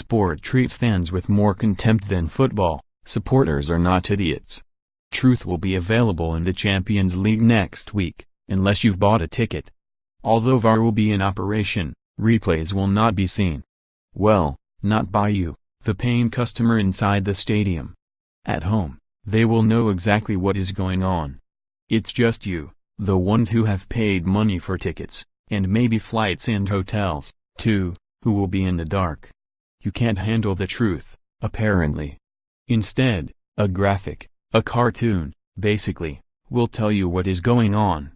sport treats fans with more contempt than football, supporters are not idiots. Truth will be available in the Champions League next week, unless you've bought a ticket. Although VAR will be in operation, replays will not be seen. Well, not by you, the paying customer inside the stadium. At home, they will know exactly what is going on. It's just you, the ones who have paid money for tickets, and maybe flights and hotels, too, who will be in the dark. You can't handle the truth, apparently. Instead, a graphic, a cartoon, basically, will tell you what is going on.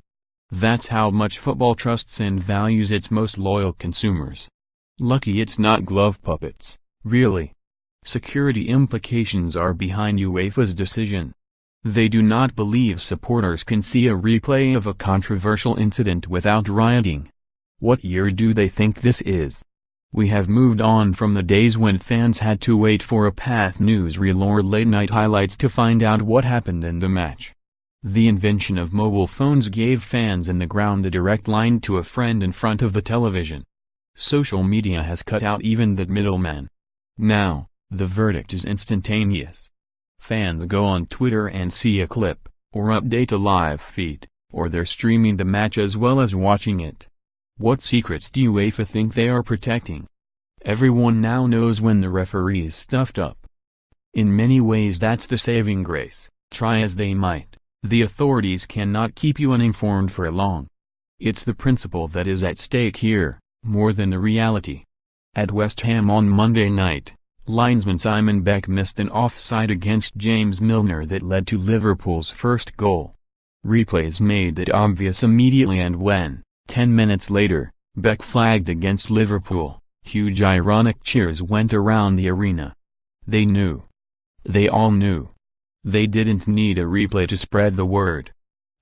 That's how much football trusts and values its most loyal consumers. Lucky it's not glove puppets, really. Security implications are behind UEFA's decision. They do not believe supporters can see a replay of a controversial incident without rioting. What year do they think this is? We have moved on from the days when fans had to wait for a Path newsreel or late-night highlights to find out what happened in the match. The invention of mobile phones gave fans in the ground a direct line to a friend in front of the television. Social media has cut out even that middleman. Now, the verdict is instantaneous. Fans go on Twitter and see a clip, or update a live feed, or they're streaming the match as well as watching it. What secrets do UEFA think they are protecting? Everyone now knows when the referee is stuffed up. In many ways that's the saving grace. Try as they might, the authorities cannot keep you uninformed for long. It's the principle that is at stake here, more than the reality. At West Ham on Monday night, linesman Simon Beck missed an offside against James Milner that led to Liverpool's first goal. Replays made that obvious immediately, and when, 10 minutes later, Beck flagged against Liverpool, huge ironic cheers went around the arena. They knew. They all knew. They didn't need a replay to spread the word.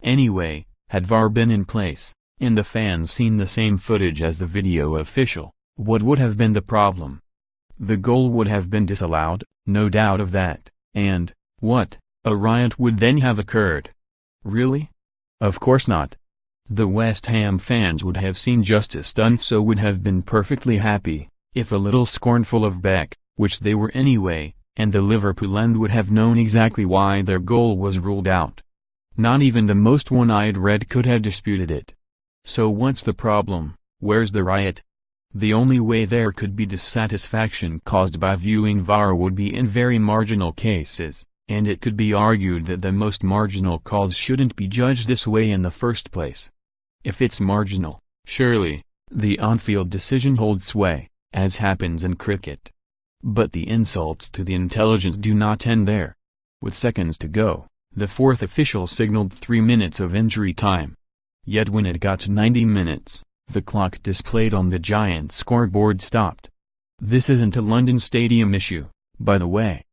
Anyway, had VAR been in place, and the fans seen the same footage as the video official, what would have been the problem? The goal would have been disallowed, no doubt of that, and, what, a riot would then have occurred. Really? Of course not. The West Ham fans would have seen justice done, so would have been perfectly happy, if a little scornful of Beck, which they were anyway, and the Liverpool end would have known exactly why their goal was ruled out. Not even the most one-eyed red could have disputed it. So what's the problem? Where's the riot? The only way there could be dissatisfaction caused by viewing VAR would be in very marginal cases, and it could be argued that the most marginal calls shouldn't be judged this way in the first place. If it's marginal, surely, the on-field decision holds sway, as happens in cricket. But the insults to the intelligence do not end there. With seconds to go, the fourth official signaled 3 minutes of injury time. Yet when it got to 90 minutes, the clock displayed on the giant scoreboard stopped. This isn't a London Stadium issue, by the way.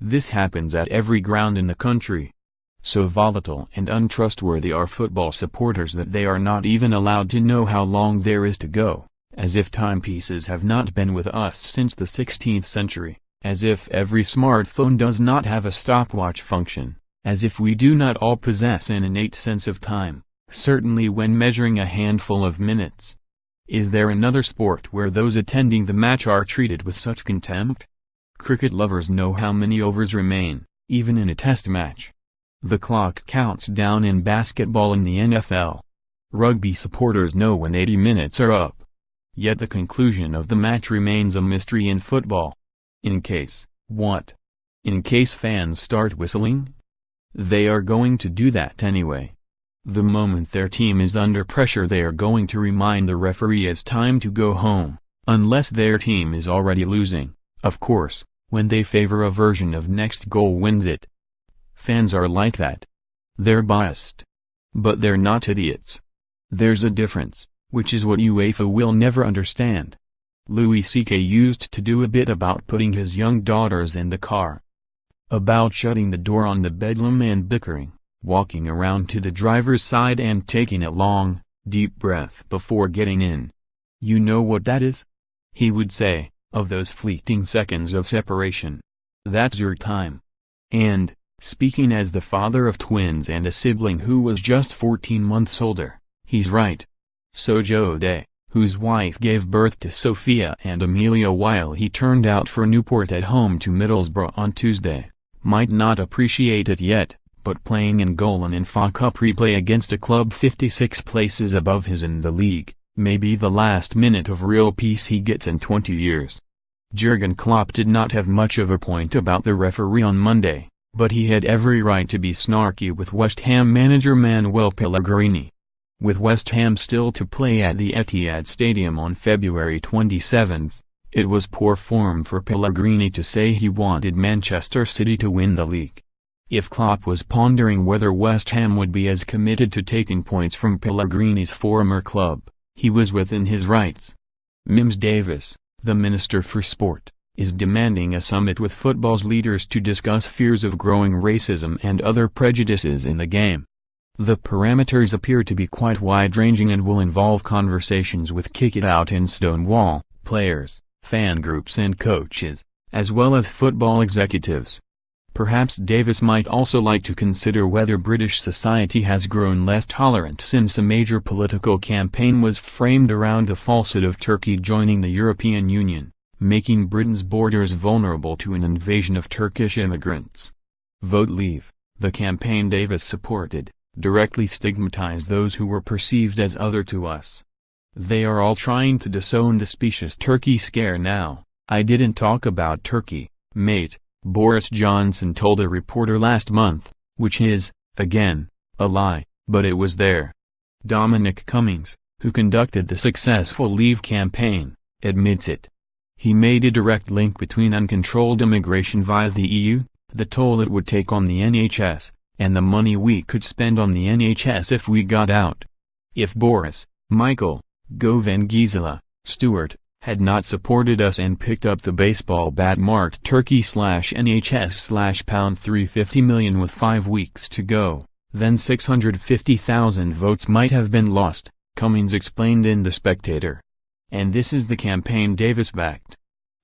This happens at every ground in the country. So volatile and untrustworthy are football supporters that they are not even allowed to know how long there is to go, as if timepieces have not been with us since the 16th century, as if every smartphone does not have a stopwatch function, as if we do not all possess an innate sense of time, certainly when measuring a handful of minutes. Is there another sport where those attending the match are treated with such contempt? Cricket lovers know how many overs remain, even in a test match. The clock counts down in basketball in the NFL. Rugby supporters know when 80 minutes are up. Yet the conclusion of the match remains a mystery in football. In case, what? In case fans start whistling? They are going to do that anyway. The moment their team is under pressure, they are going to remind the referee it's time to go home, unless their team is already losing, of course, when they favor a version of next goal wins it. Fans are like that. They're biased. But they're not idiots. There's a difference, which is what UEFA will never understand. Louis C.K. used to do a bit about putting his young daughters in the car. About shutting the door on the bedlam and bickering, walking around to the driver's side and taking a long, deep breath before getting in. You know what that is? He would say, of those fleeting seconds of separation. That's your time. And, speaking as the father of twins and a sibling who was just 14 months older, he's right. So Joe Day, whose wife gave birth to Sophia and Amelia while he turned out for Newport at home to Middlesbrough on Tuesday, might not appreciate it yet, but playing in goal and in FA Cup replay against a club 56 places above his in the league, may be the last minute of real peace he gets in 20 years. Jurgen Klopp did not have much of a point about the referee on Monday, but he had every right to be snarky with West Ham manager Manuel Pellegrini. With West Ham still to play at the Etihad Stadium on February 27, it was poor form for Pellegrini to say he wanted Manchester City to win the league. If Klopp was pondering whether West Ham would be as committed to taking points from Pellegrini's former club, he was within his rights. Mims Davis, the Minister for Sport, is demanding a summit with football's leaders to discuss fears of growing racism and other prejudices in the game. The parameters appear to be quite wide-ranging and will involve conversations with kick-it-out-in-Stonewall, players, fan groups and coaches, as well as football executives. Perhaps Davis might also like to consider whether British society has grown less tolerant since a major political campaign was framed around the falsehood of Turkey joining the European Union, making Britain's borders vulnerable to an invasion of Turkish immigrants. Vote Leave, the campaign Davis supported, directly stigmatized those who were perceived as other to us. They are all trying to disown the specious Turkey scare now. I didn't talk about Turkey, mate, Boris Johnson told a reporter last month, which is, again, a lie, but it was there. Dominic Cummings, who conducted the successful Leave campaign, admits it. He made a direct link between uncontrolled immigration via the EU, the toll it would take on the NHS, and the money we could spend on the NHS if we got out. If Boris, Michael, Gove and Gisela, Stewart, had not supported us and picked up the baseball bat marked Turkey/NHS/£350 million with 5 weeks to go, then 650,000 votes might have been lost, Cummings explained in The Spectator. And this is the campaign Davis backed.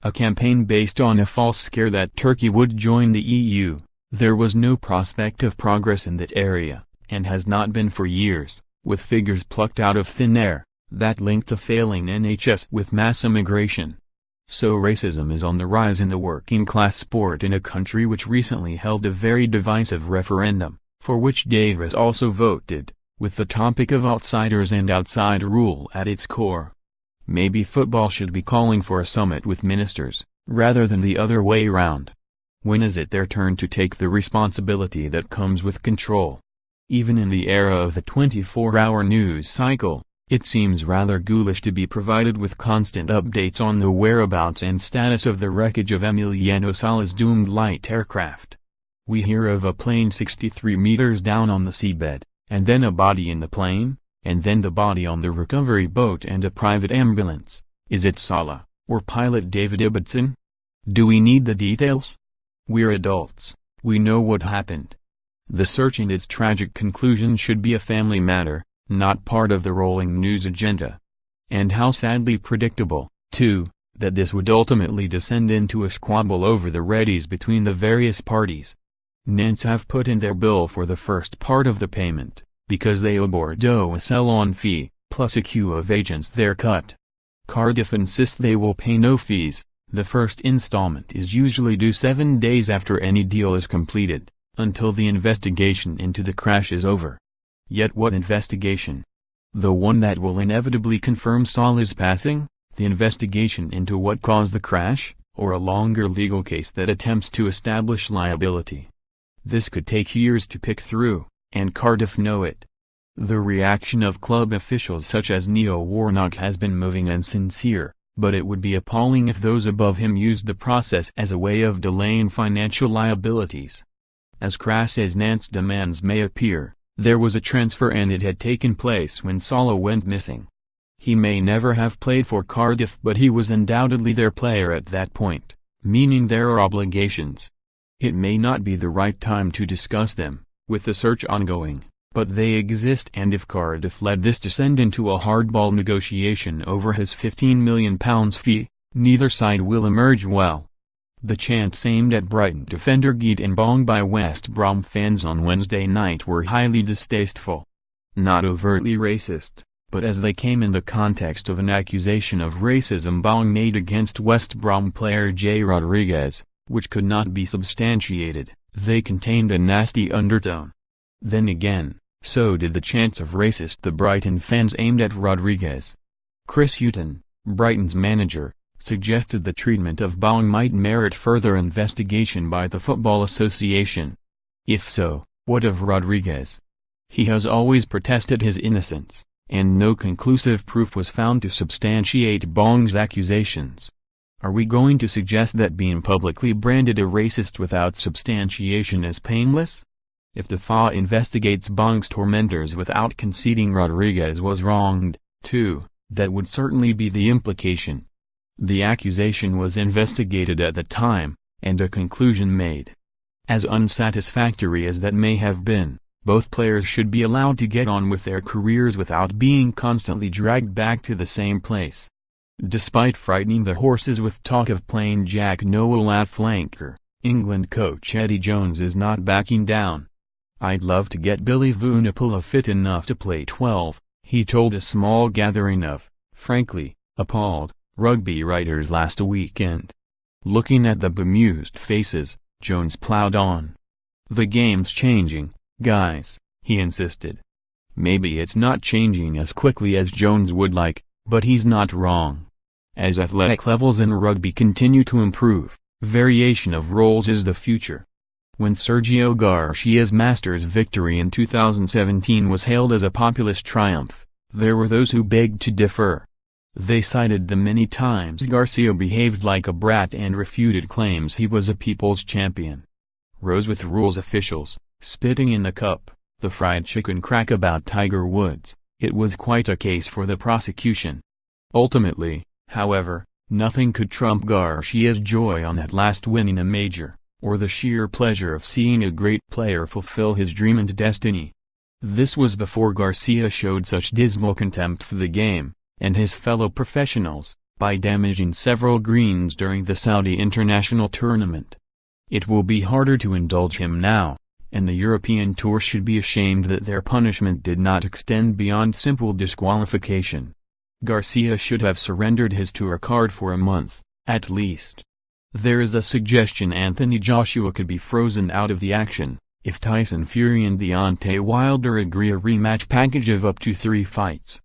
A campaign based on a false scare that Turkey would join the EU. There was no prospect of progress in that area, and has not been for years, with figures plucked out of thin air, that linked a failing NHS with mass immigration. So racism is on the rise in the working-class sport in a country which recently held a very divisive referendum, for which Davis also voted, with the topic of outsiders and outside rule at its core. Maybe football should be calling for a summit with ministers, rather than the other way round. When is it their turn to take the responsibility that comes with control? Even in the era of the 24-hour news cycle, it seems rather ghoulish to be provided with constant updates on the whereabouts and status of the wreckage of Emiliano Sala's doomed light aircraft. We hear of a plane 63 meters down on the seabed, and then a body in the plane, and then the body on the recovery boat and a private ambulance. Is it Sala, or pilot David Ibbotson? Do we need the details? We're adults, we know what happened. The search and its tragic conclusion should be a family matter, not part of the rolling news agenda. And how sadly predictable, too, that this would ultimately descend into a squabble over the readies between the various parties. Nantes have put in their bill for the first part of the payment, because they owe Bordeaux a sell-on fee, plus a queue of agents their cut. Cardiff insist they will pay no fees. The first installment is usually due 7 days after any deal is completed, until the investigation into the crash is over. Yet what investigation? The one that will inevitably confirm Salah's passing? The investigation into what caused the crash? Or a longer legal case that attempts to establish liability? This could take years to pick through, and Cardiff know it. The reaction of club officials such as Neil Warnock has been moving and sincere. But it would be appalling if those above him used the process as a way of delaying financial liabilities. As crass as Nantes' demands may appear, there was a transfer and it had taken place when Salah went missing. He may never have played for Cardiff, but he was undoubtedly their player at that point, meaning there are obligations. It may not be the right time to discuss them, with the search ongoing, but they exist, and if Cardiff let this descend into a hardball negotiation over his £15 million fee, neither side will emerge well. The chants aimed at Brighton defender Geet Mbong by West Brom fans on Wednesday night were highly distasteful. Not overtly racist, but as they came in the context of an accusation of racism Bong made against West Brom player J. Rodriguez, which could not be substantiated, they contained a nasty undertone. Then again, so did the chants of racist the Brighton fans aimed at Rodriguez. Chris Hughton, Brighton's manager, suggested the treatment of Bong might merit further investigation by the Football Association. If so, what of Rodriguez? He has always protested his innocence, and no conclusive proof was found to substantiate Bong's accusations. Are we going to suggest that being publicly branded a racist without substantiation is painless? If the FA investigates Bong's tormentors without conceding Rodriguez was wronged, too, that would certainly be the implication. The accusation was investigated at the time, and a conclusion made. As unsatisfactory as that may have been, both players should be allowed to get on with their careers without being constantly dragged back to the same place. Despite frightening the horses with talk of playing Jack Nowell at flanker, England coach Eddie Jones is not backing down. "I'd love to get Billy Vunipola fit enough to play 12, he told a small gathering of, frankly, appalled, rugby writers last weekend. Looking at the bemused faces, Jones plowed on. "The game's changing, guys," he insisted. Maybe it's not changing as quickly as Jones would like, but he's not wrong. As athletic levels in rugby continue to improve, variation of roles is the future. When Sergio Garcia's Masters victory in 2017 was hailed as a populist triumph, there were those who begged to differ. They cited the many times Garcia behaved like a brat and refuted claims he was a people's champion. Rose with rules officials, spitting in the cup, the fried chicken crack about Tiger Woods, it was quite a case for the prosecution. Ultimately, however, nothing could trump Garcia's joy on at last winning a major, or the sheer pleasure of seeing a great player fulfill his dream and destiny. This was before Garcia showed such dismal contempt for the game, and his fellow professionals, by damaging several greens during the Saudi International Tournament. It will be harder to indulge him now, and the European Tour should be ashamed that their punishment did not extend beyond simple disqualification. Garcia should have surrendered his tour card for a month, at least. There is a suggestion Anthony Joshua could be frozen out of the action, if Tyson Fury and Deontay Wilder agree a rematch package of up to 3 fights.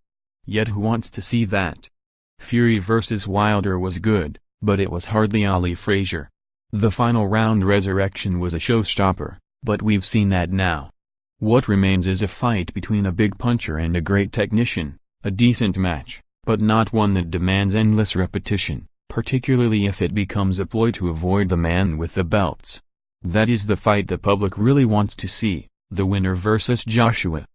Yet who wants to see that? Fury vs. Wilder was good, but it was hardly Ali Frazier. The final round resurrection was a showstopper, but we've seen that now. What remains is a fight between a big puncher and a great technician, a decent match, but not one that demands endless repetition, particularly if it becomes a ploy to avoid the man with the belts. That is the fight the public really wants to see, the winner versus Joshua.